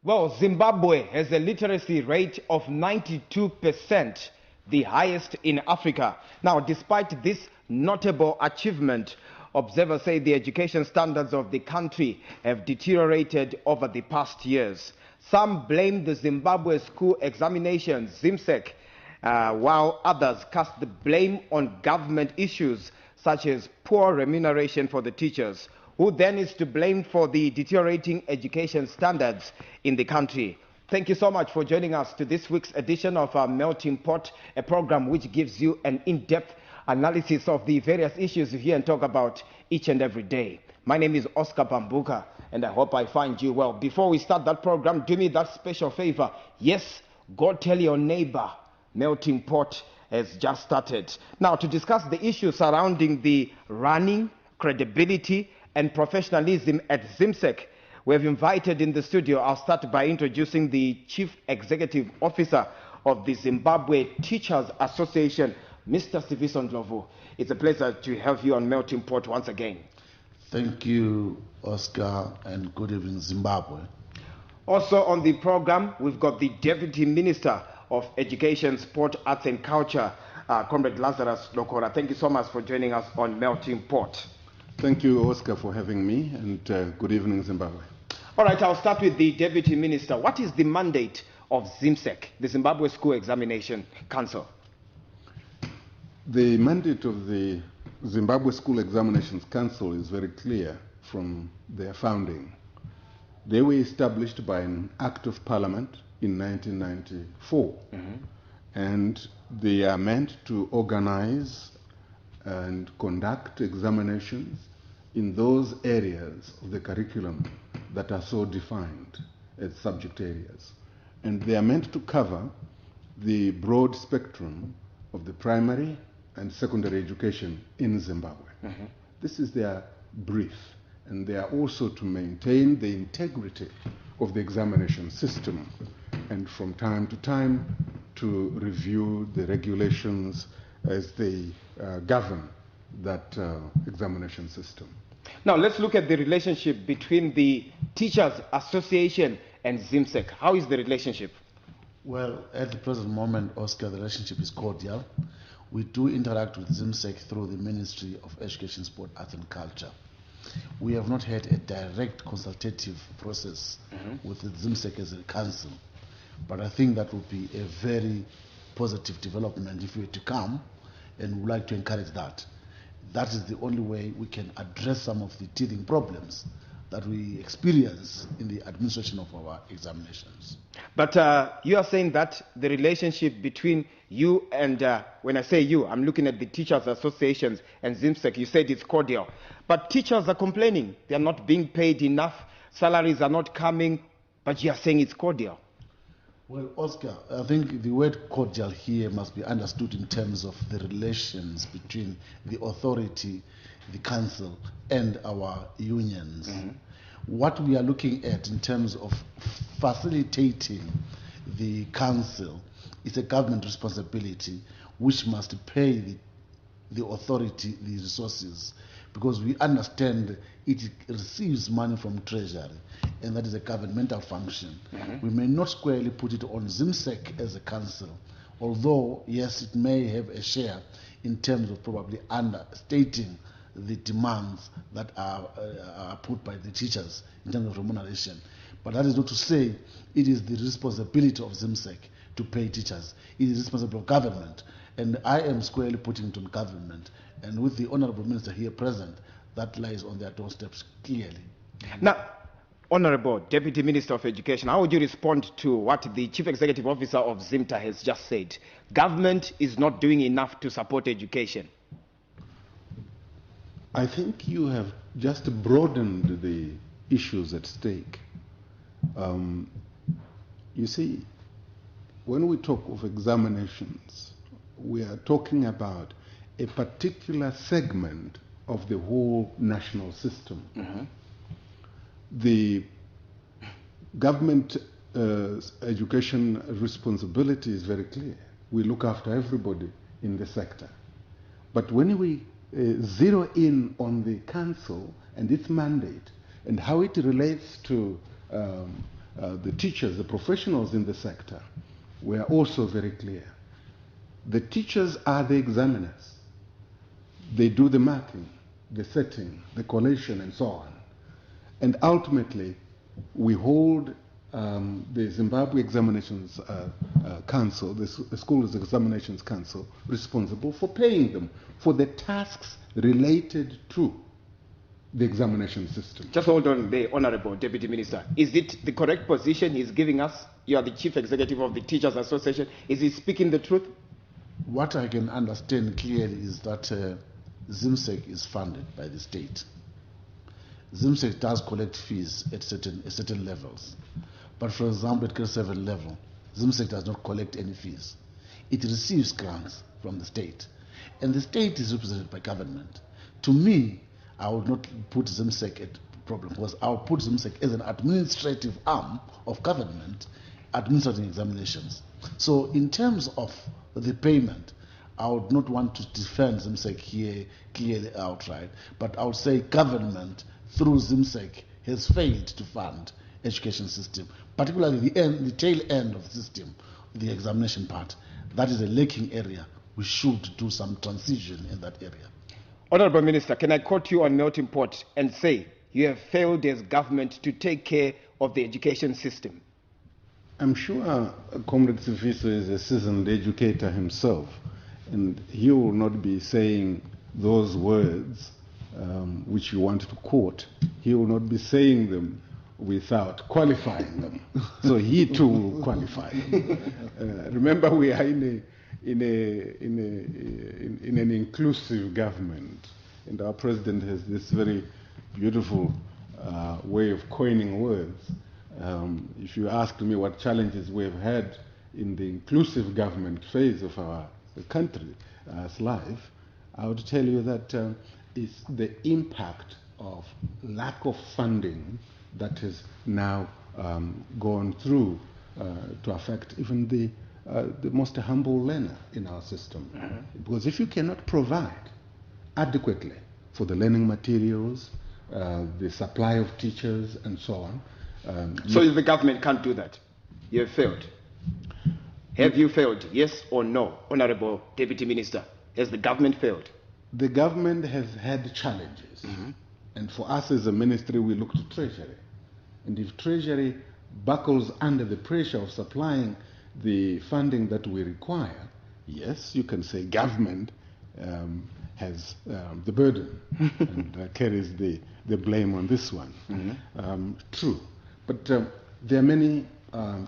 Well, Zimbabwe has a literacy rate of 92%, the highest in Africa. Now, despite this notable achievement, observers say the education standards of the country have deteriorated over the past years. Some blame the Zimbabwe school examinations, ZIMSEC, while others cast the blame on government issues such as poor remuneration for the teachers. Who then is to blame for the deteriorating education standards in the country? Thank you so much for joining us to this week's edition of our Melting Pot, a program which gives you an in-depth analysis of the various issues you hear and talk about each and every day. My name is Oscar Bambuka, and I hope I find you well. Before we start that program, do me that special favor. Yes, go tell your neighbor, Melting Pot has just started. Now, to discuss the issues surrounding the running, credibility, and professionalism at ZIMSEC, we have invited in the studio. I'll start by introducing the Chief Executive Officer of the Zimbabwe Teachers Association, Mr. Sifiso Ndlovu. It's a pleasure to have you on Melting Pot once again. Thank you, Oscar, and good evening, Zimbabwe. Also on the program, we've got the Deputy Minister of Education, Sport, Arts and Culture, Comrade Lazarus Dokora. Thank you so much for joining us on Melting Pot. Thank you, Oscar, for having me, and good evening, Zimbabwe. All right, I'll start with the Deputy Minister. What is the mandate of ZIMSEC, the Zimbabwe School Examination Council? The mandate of the Zimbabwe School Examinations Council is very clear from their founding. They were established by an Act of Parliament in 1994, and they are meant to organize and conduct examinations in those areas of the curriculum that are so defined as subject areas. And they are meant to cover the broad spectrum of the primary and secondary education in Zimbabwe. This is their brief, and they are also to maintain the integrity of the examination system, and from time to time to review the regulations as they govern that examination system. Now let's look at the relationship between the Teachers Association and ZIMSEC. How is the relationship? Well, at the present moment, Oscar, the relationship is cordial. We do interact with ZIMSEC through the Ministry of Education, Sport, Arts and Culture. We have not had a direct consultative process with the ZIMSEC as a council, but I think that would be a very positive development if we were to come, and we'd like to encourage that. That is the only way we can address some of the teething problems that we experience in the administration of our examinations. But you are saying that the relationship between you and, when I say you, I'm looking at the Teachers Associations and ZIMSEC, you said it's cordial. But teachers are complaining. They are not being paid enough. Salaries are not coming. But you are saying it's cordial. Well, Oscar, I think the word cordial here must be understood in terms of the relations between the authority, the council, and our unions. What we are looking at in terms of facilitating the council is a government responsibility which must pay the authority the resources, because we understand it receives money from Treasury, and that is a governmental function. We may not squarely put it on ZIMSEC as a council, although, yes, it may have a share in terms of probably understating the demands that are put by the teachers in terms of remuneration. But that is not to say it is the responsibility of ZIMSEC to pay teachers. It is the responsibility of government, and I am squarely putting it on government. And with the Honorable Minister here present, that lies on their doorsteps clearly. Now, Honorable Deputy Minister of Education, how would you respond to what the Chief Executive Officer of ZIMTA has just said? Government is not doing enough to support education. I think you have just broadened the issues at stake. You see, when we talk of examinations, we are talking about a particular segment of the whole national system. The government education responsibility is very clear. We look after everybody in the sector. But when we zero in on the council and its mandate and how it relates to the teachers, the professionals in the sector, were also very clear. The teachers are the examiners. They do the marking, the setting, the collation, and so on. And ultimately, we hold the Zimbabwe Examinations Council, the Schools Examinations Council, responsible for paying them for the tasks related to the examination system. Just hold on there, Honorable Deputy Minister. Is it the correct position he's giving us? You are the Chief Executive of the Teachers Association. Is he speaking the truth? What I can understand clearly is that ZIMSEC is funded by the state. ZIMSEC does collect fees at certain levels. But for example, at grade 7 level, ZIMSEC does not collect any fees. It receives grants from the state. And the state is represented by government. To me, I would not put ZIMSEC at problem, because I would put ZIMSEC as an administrative arm of government administering examinations. So in terms of the payment, I would not want to defend ZIMSEC here clearly outright, but I would say government through ZIMSEC has failed to fund education system, particularly the tail end of the system, the examination part. That is a lacking area. We should do some transition in that area. Honorable Minister, can I quote you on Melting Pot and say you have failed as government to take care of the education system? I'm sure Comrade Sifiso is a seasoned educator himself, and he will not be saying those words which you want to quote. He will not be saying them without qualifying them. So he too will qualify them. Remember, we are in an inclusive government, and our president has this very beautiful way of coining words. If you asked me what challenges we have had in the inclusive government phase of our country's life, I would tell you that it's the impact of lack of funding that has now gone through to affect even the most humble learner in our system. Because if you cannot provide adequately for the learning materials, the supply of teachers, and so on. So the government can't do that? You have failed? Have you failed? Yes or no, Honorable Deputy Minister? Has the government failed? The government has had challenges. And for us as a ministry, we look to Treasury. And if Treasury buckles under the pressure of supplying the funding that we require, yes, you can say government has the burden and carries the blame on this one. True. But there are many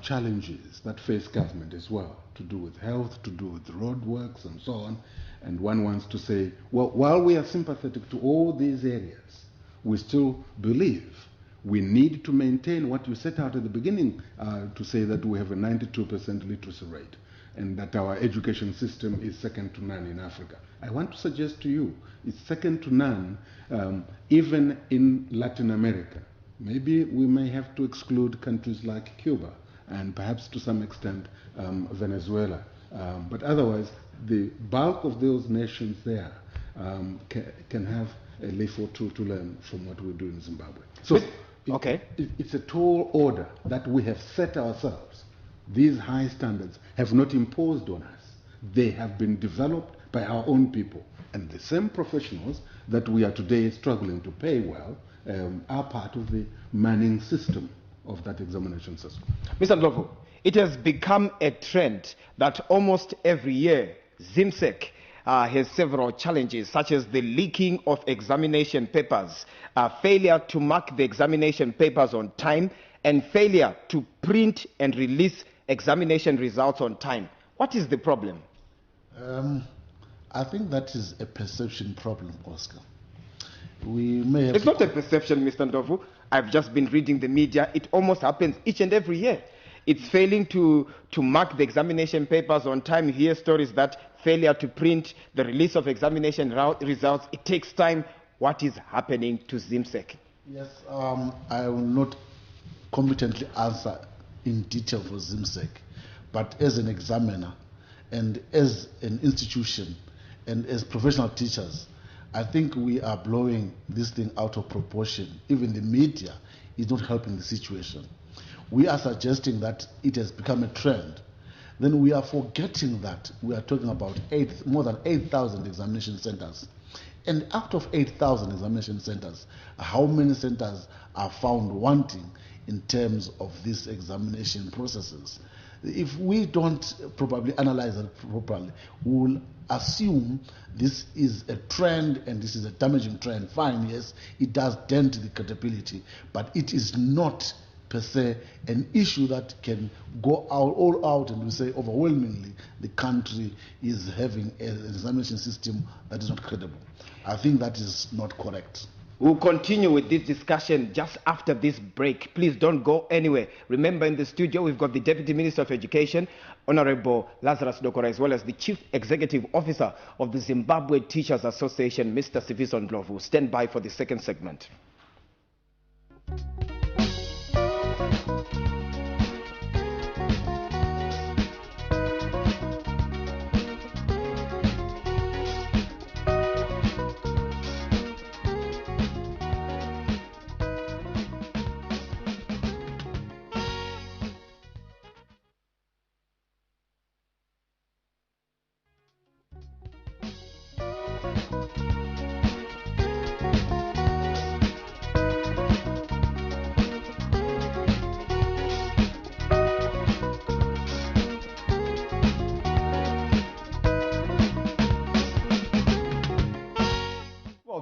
challenges that face government as well, to do with health, to do with road works, and so on. And one wants to say, well, while we are sympathetic to all these areas, we still believe we need to maintain what you set out at the beginning to say, that we have a 92% literacy rate and that our education system is second to none in Africa. I want to suggest to you it's second to none even in Latin America. Maybe we may have to exclude countries like Cuba and perhaps to some extent Venezuela. But otherwise, the bulk of those nations there can have a leaf or two to learn from what we do in Zimbabwe. So it's a tall order that we have set ourselves. These high standards have not imposed on us. They have been developed by our own people. And the same professionals that we are today struggling to pay well are part of the manning system of that examination system. Mr. Ndlovu, it has become a trend that almost every year ZIMSEC has several challenges, such as the leaking of examination papers, failure to mark the examination papers on time, and failure to print and release examination results on time. What is the problem? I think that is a perception problem, Oscar. We may have It's not a perception, Mr. Ndlovu. I've just been reading the media. It almost happens each and every year. It's failing to mark the examination papers on time. You hear stories that failure to print the release of examination results. It takes time. What is happening to ZIMSEC? Yes, I will not competently answer in detail for ZIMSEC, but as an examiner and as an institution and as professional teachers, I think we are blowing this thing out of proportion. Even the media is not helping the situation. we are suggesting that it has become a trend, then we are forgetting that we are talking about more than 8,000 examination centers. And out of 8,000 examination centers, how many centers are found wanting in terms of these examination processes? If we don't probably analyze it properly, we will assume this is a trend and this is a damaging trend. Fine, yes, it does dent the credibility, but it is not per se an issue that can go all out and we say overwhelmingly the country is having an examination system that is not credible. I think that is not correct. We'll continue with this discussion just after this break. Please don't go anywhere. Remember, in the studio, we've got the Deputy Minister of Education, Honorable Lazarus Dokora, as well as the Chief Executive Officer of the Zimbabwe Teachers Association, Mr. Sifiso Ndlovu. Stand by for the second segment.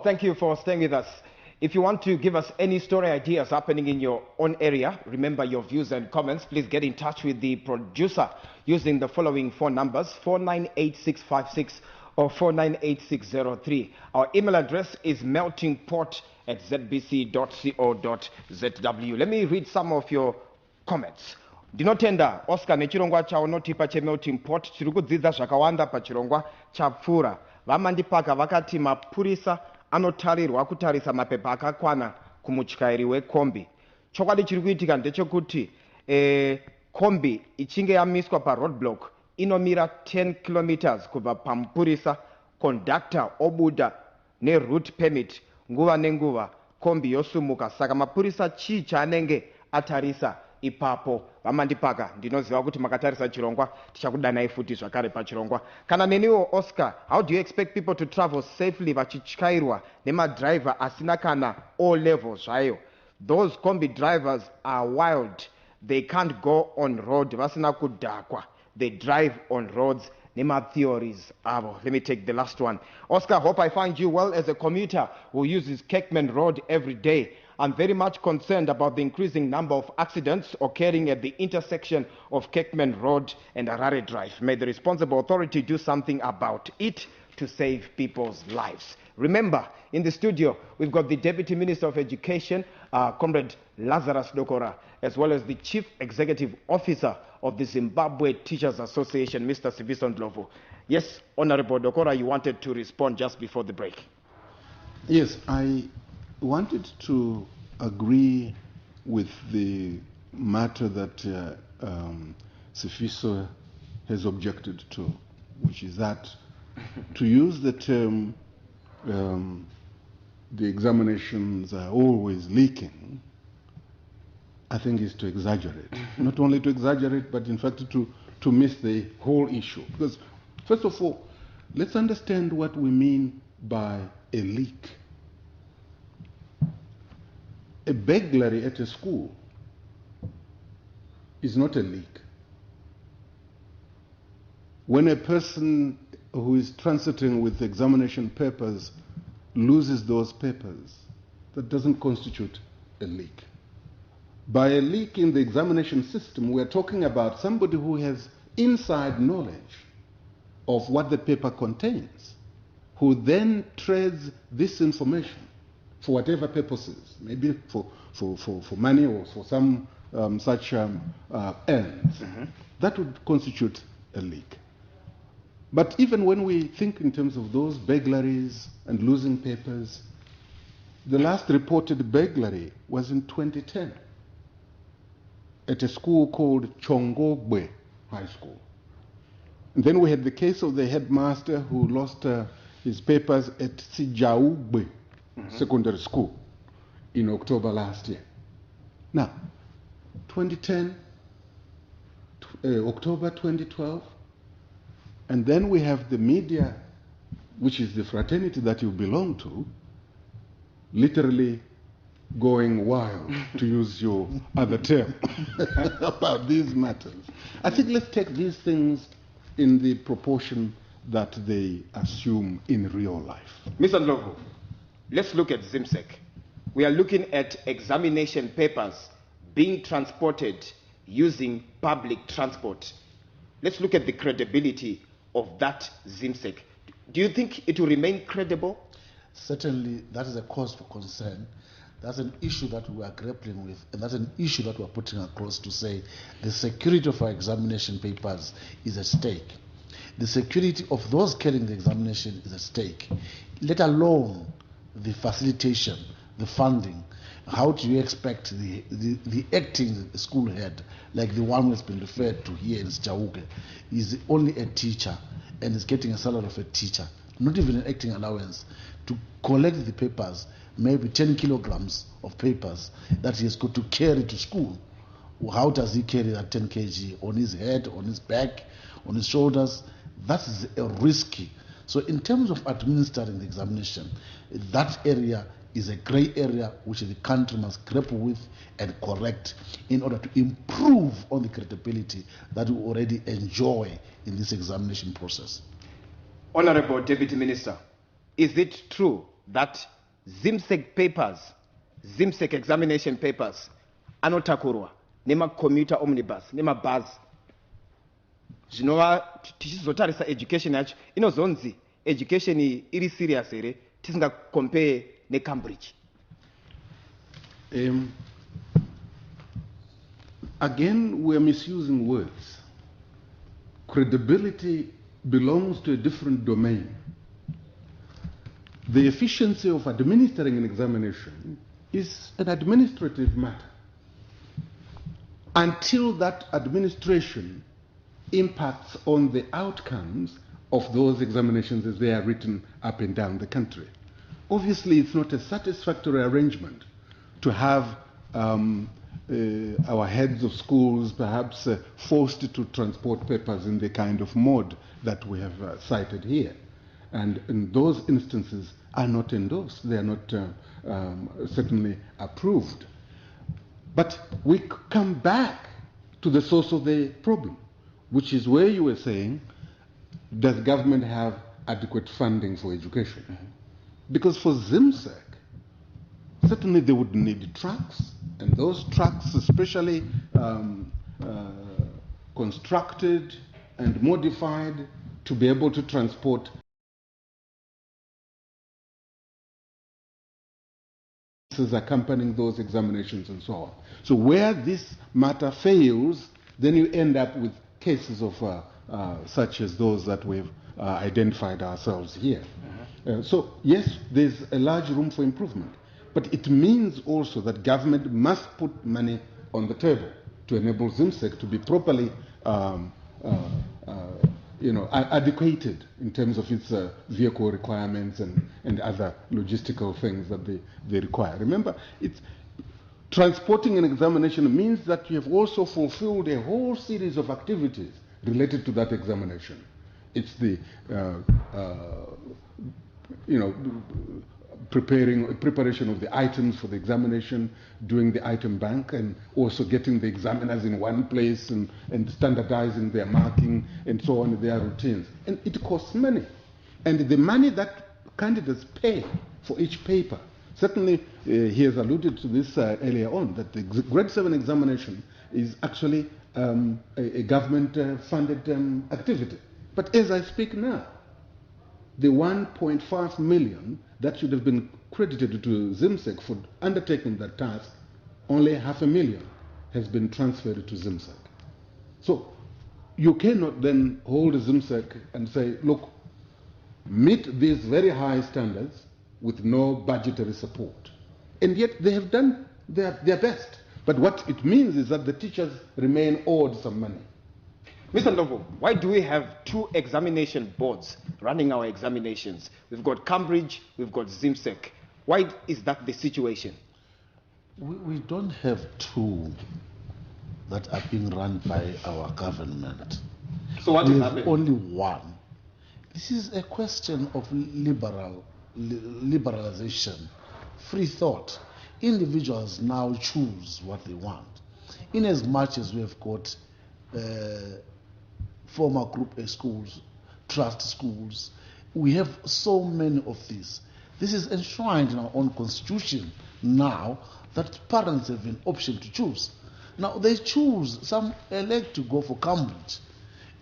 Thank you for staying with us. If you want to give us any story ideas happening in your own area, remember your views and comments, please get in touch with the producer using the following phone numbers, 498656 or 498603. Our email address is meltingpot@zbc.co.zw. Let me read some of your comments. Ndinotenda Oscar nechirongwa chaonotipa chemelting pot chiri kudzidza zvakawanda pachirongwa chapfuura. Vamandipaka vakati mapurisa anotarirwa kutarisa mapepa akakwana kumutyairi wekombi. Chokwadi chiri kuitika ndechekuti kombi ichinge yamiswa paroadblock inomira 10 kilometers kubva pamupurisa, conductor obuda neroute permit nguva nenguva, kombi yosumuka. Saka mapurisa chii chaanenge atarisa ipapo? Vamandipaka, ndinoziva kuti makatarisa chirongwa, tichakudanai futi zvakare pachirongwa. Kana neniwo Oscar, how do you expect people to travel safely vachityairwa nemadriver asina kana O level zvayo? Those combi drivers are wild. They can't go on road vasina kudhakwa. They drive on roads nema theories avo. Let me take the last one. Oscar, hope I find you well as a commuter who uses Kekman Road every day. I'm very much concerned about the increasing number of accidents occurring at the intersection of Kekman Road and Harare Drive. May the responsible authority do something about it to save people's lives. Remember, in the studio, we've got the Deputy Minister of Education, Comrade Lazarus Dokora, as well as the Chief Executive Officer of the Zimbabwe Teachers Association, Mr. Sifiso Ndlovu. Yes, Honorable Dokora, you wanted to respond just before the break. Yes, I wanted to agree with the matter that Sifiso has objected to, which is that to use the term the examinations are always leaking, I think is to exaggerate. Not only to exaggerate, but in fact to miss the whole issue. Because first of all, let's understand what we mean by a leak. A burglary at a school is not a leak. When a person who is transiting with examination papers loses those papers, that doesn't constitute a leak. By a leak in the examination system, we're talking about somebody who has inside knowledge of what the paper contains, who then trades this information for whatever purposes, maybe for money or for some such ends. Mm-hmm. That would constitute a leak. But even when we think in terms of those burglaries and losing papers, the last reported burglary was in 2010 at a school called Chongogwe High School. And then we had the case of the headmaster who lost his papers at Sijaugbe Secondary School in October last year. Now, 2010, October 2012. And then we have the media, which is the fraternity that you belong to, literally going wild, to use your other term, about these matters. I think let's take these things in the proportion that they assume in real life. Mr. Ndlovu, let's look at ZIMSEC. We are looking at examination papers being transported using public transport. Let's look at the credibility of that ZIMSEC. Do you think it will remain credible? Certainly, that is a cause for concern. That's an issue that we are grappling with, and that's an issue that we're putting across to say the security of our examination papers is at stake. The security of those carrying the examination is at stake, let alone the facilitation, the funding. How do you expect the acting school head, like the one that's been referred to here in Chauke, is only a teacher and is getting a salary of a teacher, not even an acting allowance, to collect the papers, maybe 10 kilograms of papers that he has got to carry to school? How does he carry that 10 kg on his head, on his back, on his shoulders? That is a risky. So in terms of administering the examination, that area is a grey area which the country must grapple with and correct in order to improve on the credibility that we already enjoy in this examination process. Honorable Deputy Minister, is it true that ZIMSEC papers, ZIMSEC examination papers, anotakurwa nema commuter omnibus nema bus zvinova tichizotarisa education yacho inozonzi education iri serious here tisinga compare neCambridge? Again, we are misusing words. Credibility belongs to a different domain. The efficiency of administering an examination is an administrative matter. Until that administration impacts on the outcomes of those examinations as they are written up and down the country. Obviously, it's not a satisfactory arrangement to have our heads of schools perhaps forced to transport papers in the kind of mode that we have cited here. And those instances are not endorsed. They are not certainly approved. But we come back to the source of the problem, which is where you were saying, does government have adequate funding for education? Mm-hmm. Because for ZIMSEC, certainly they would need trucks, and those trucks especially constructed and modified to be able to transport accompanying those examinations and so on. So where this matter fails, then you end up with cases of such as those that we've identified ourselves here. So yes, there's a large room for improvement, but it means also that government must put money on the table to enable ZIMSEC to be properly adequated in terms of its vehicle requirements and other logistical things that they require. Remember, transporting an examination means that you have also fulfilled a whole series of activities related to that examination. It's the preparation of the items for the examination, doing the item bank, and also getting the examiners in one place and standardizing their marking and so on, their routines. And it costs money. And the money that candidates pay for each paper, certainly he has alluded to this earlier on, that the grade 7 examination is actually a government-funded activity. But as I speak now, the 1.5 million that should have been credited to ZIMSEC for undertaking that task, only 500,000 has been transferred to ZIMSEC. So you cannot then hold ZIMSEC and say, look, meet these very high standards with no budgetary support. And yet they have done their best. But what it means is that the teachers remain owed some money. Mr. Ndlovu, why do we have two examination boards running our examinations? We've got Cambridge, we've got ZIMSEC. Why is that the situation? We don't have two. that are being run by our government. So what We is have happening? only one. This is a question of liberalization, free thought. Individuals now choose what they want. In as much as we have got former Group A schools, trust schools, we have so many of these. This is enshrined in our own constitution now that parents have an option to choose. Now they choose, some elect to go for Cambridge.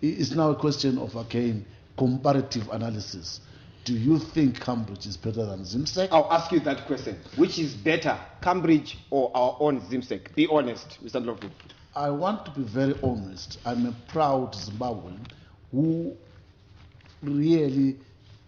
It's now a question of, again, comparative analysis. Do you think Cambridge is better than ZIMSEC? I'll ask you that question. Which is better, Cambridge or our own ZIMSEC? Be honest, Mr. Ndlovu. I want to be very honest. I'm a proud Zimbabwean who really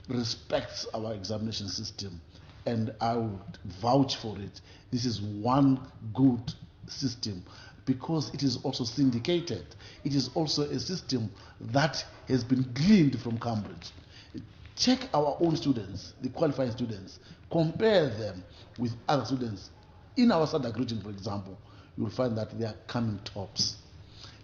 respects our examination system, and I would vouch for it. This is one good system because it is also syndicated. It is also a system that has been gleaned from Cambridge. Check our own students, the qualified students, compare them with other students. In our SADC region, for example, you will find that they are coming tops.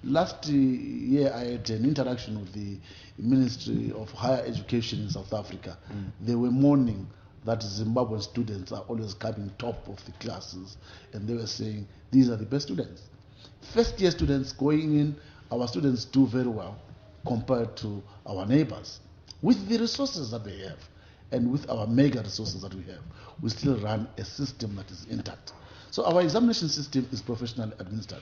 Last year, I had an interaction with the Ministry of Higher Education in South Africa. They were mourning that Zimbabwean students are always coming top of the classes, and they were saying these are the best students. First year students going in, our students do very well compared to our neighbors. With the resources that they have and with our mega resources that we have, we still run a system that is intact. So our examination system is professionally administered.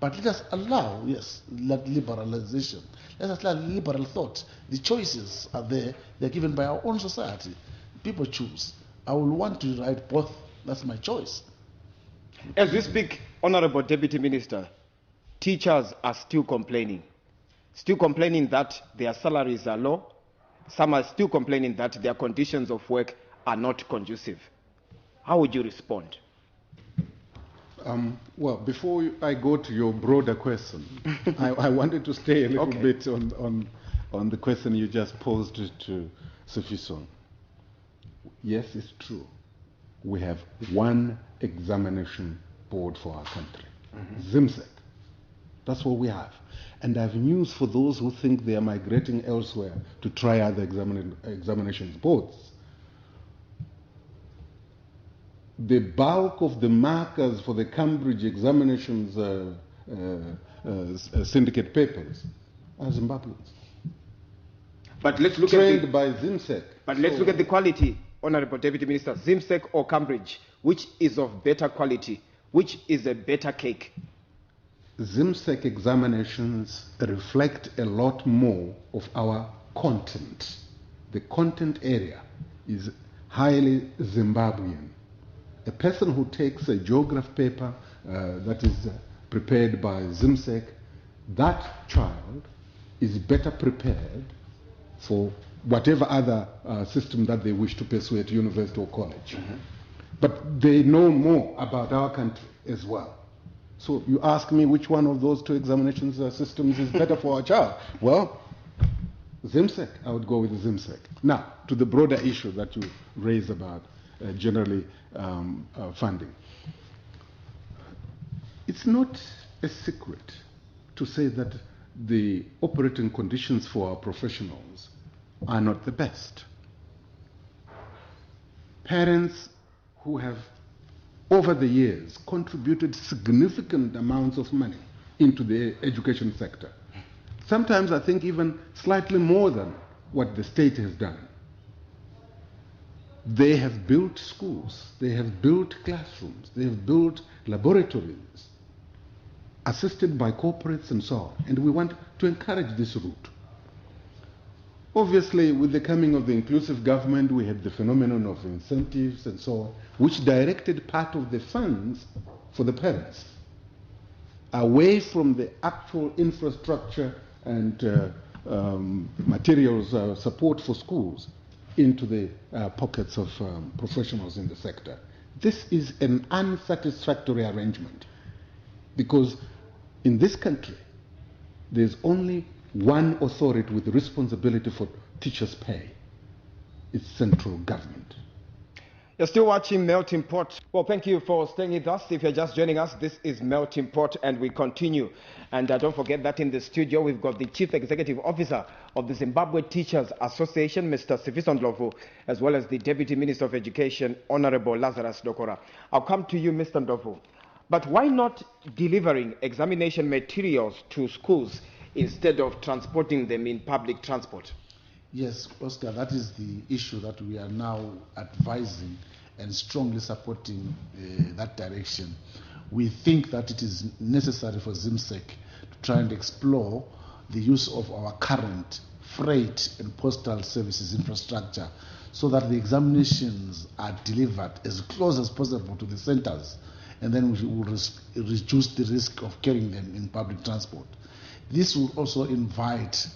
But let us allow, yes, liberalization. Let us allow liberal thought. The choices are there. They're given by our own society. People choose. I will want to write both. That's my choice. As we speak, Honorable Deputy Minister, teachers are still complaining that their salaries are low. Some are still complaining that their conditions of work are not conducive. How would you respond? Well, before I go to your broader question, I wanted to stay a little bit on the question you just posed to Sifiso. Yes, it's true. We have one examination board for our country, ZIMSEC. That's what we have. And I have news for those who think they are migrating elsewhere to try other examinations boards. The bulk of the markers for the Cambridge examinations syndicate papers are Zimbabweans. But let's look trained by ZIMSEC. But let's look at the quality, Honorable Deputy Minister. ZIMSEC or Cambridge, which is of better quality? Which is a better cake? ZIMSEC examinations reflect a lot more of our content. The content area is highly Zimbabwean. A person who takes a geography paper that is prepared by ZIMSEC, that child is better prepared for whatever other system that they wish to pursue at university or college. But they know more about our country as well. So you ask me which one of those two examinations systems is better for our child. Well, ZIMSEC, I would go with ZIMSEC. Now, to the broader issue that you raised about generally funding. It's not a secret to say that the operating conditions for our professionals are not the best. Parents who have over the years contributed significant amounts of money into the education sector. Sometimes I think even slightly more than what the state has done. They have built schools, they have built classrooms, they have built laboratories, assisted by corporates and so on. And we want to encourage this route. Obviously, with the coming of the inclusive government, we had the phenomenon of incentives and so on, which directed part of the funds for the parents away from the actual infrastructure and materials support for schools into the pockets of professionals in the sector. This is an unsatisfactory arrangement because in this country, there's only one authority with responsibility for teachers' pay. It's central government. You're still watching Melting Pot. Well, thank you for staying with us. If you're just joining us, this is Melting Pot, and we continue. And don't forget that in the studio, we've got the Chief Executive Officer of the Zimbabwe Teachers Association, Mr. Sifiso Ndlovu, as well as the Deputy Minister of Education, Honorable Lazarus Dokora. I'll come to you, Mr. Ndlovu. But why not delivering examination materials to schools instead of transporting them in public transport? Yes, Oscar, that is the issue that we are now advising and strongly supporting that direction. We think that it is necessary for ZIMSEC to try and explore the use of our current freight and postal services infrastructure so that the examinations are delivered as close as possible to the centers, and then we will reduce the risk of carrying them in public transport. This will also invite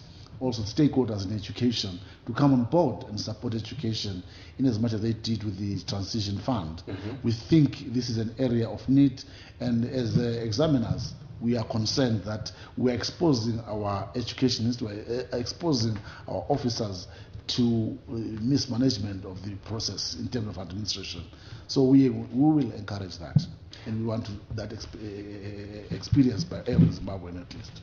also stakeholders in education to come on board and support education in as much as they did with the transition fund. We think this is an area of need, and as examiners we are concerned that we are exposing our educationists, we are exposing our officers to mismanagement of the process in terms of administration. So we will encourage that, and we want that experience by every Zimbabwean at least.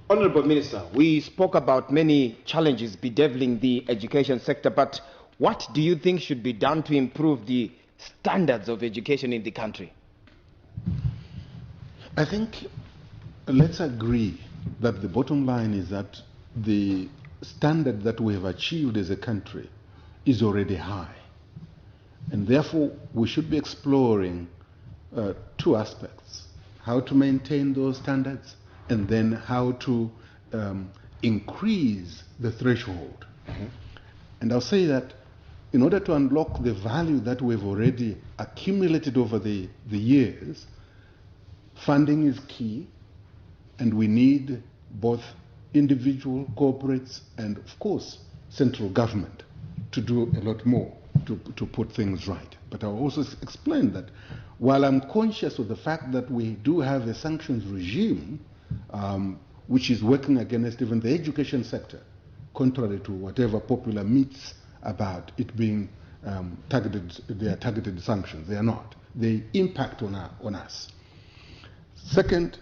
Honorable Minister, we spoke about many challenges bedeviling the education sector, but what do you think should be done to improve the standards of education in the country? I think let's agree that the bottom line is that the standard that we have achieved as a country is already high. And therefore, we should be exploring two aspects: how to maintain those standards, and then how to increase the threshold. And I'll say that in order to unlock the value that we've already accumulated over the years, funding is key, and we need both individual, corporates, and of course, central government to do a lot more to put things right. But I'll also explain that while I'm conscious of the fact that we do have a sanctions regime which is working against even the education sector, contrary to whatever popular myths about it being targeted, they are targeted sanctions. They are not. They impact on us. Second,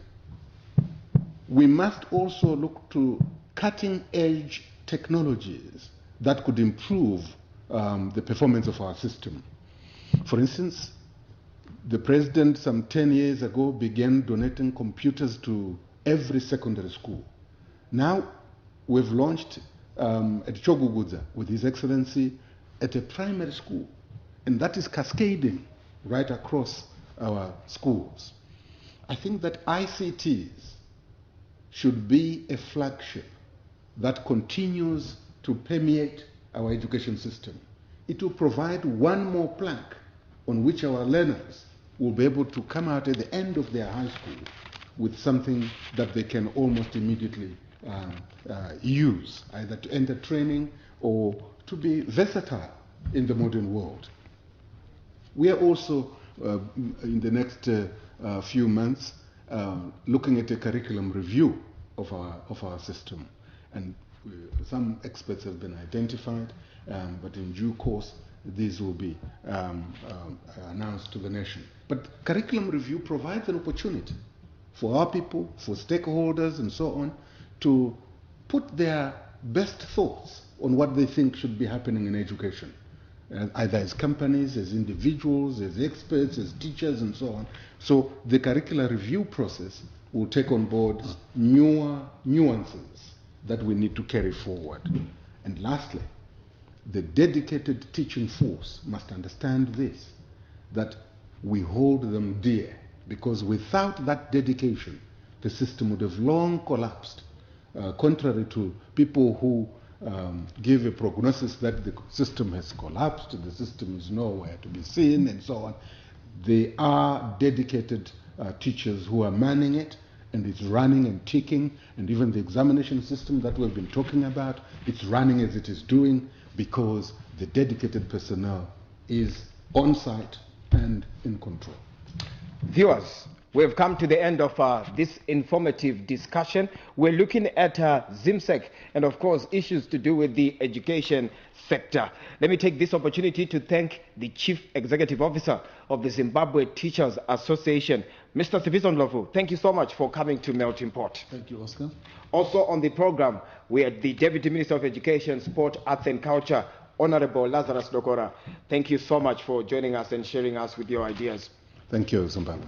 we must also look to cutting-edge technologies that could improve the performance of our system. For instance, the president some 10 years ago began donating computers to every secondary school. Now we've launched at Chogugudza with His Excellency at a primary school, and that is cascading right across our schools. I think that ICTs should be a flagship that continues to permeate our education system. It will provide one more plank on which our learners will be able to come out at the end of their high school with something that they can almost immediately use, either to enter training or to be versatile in the modern world. We are also, in the next few months, looking at a curriculum review of our system. And some experts have been identified, but in due course, these will be announced to the nation. But curriculum review provides an opportunity for our people, for stakeholders and so on, to put their best thoughts on what they think should be happening in education, either as companies, as individuals, as experts, as teachers and so on. So the curricular review process will take on board newer nuances that we need to carry forward. And lastly, the dedicated teaching force must understand this, that we hold them dear, because without that dedication, the system would have long collapsed, contrary to people who give a prognosis that the system has collapsed, the system is nowhere to be seen, and so on. They are dedicated teachers who are manning it, and it's running and ticking, and even the examination system that we've been talking about, it's running as it is doing because the dedicated personnel is on site and in control. Viewers, We've come to the end of this informative discussion. We're looking at ZIMSEC and, of course, issues to do with the education sector. Let me take this opportunity to thank the Chief Executive Officer of the Zimbabwe Teachers Association, Mr. Sifiso Ndlovu. Thank you so much for coming to Melting Pot. Thank you, Oscar. Also on the program, we had the Deputy Minister of Education, Sport, Arts and Culture, Honorable Lazarus Dokora. Thank you so much for joining us and sharing us with your ideas. Thank you, Zimbabwe.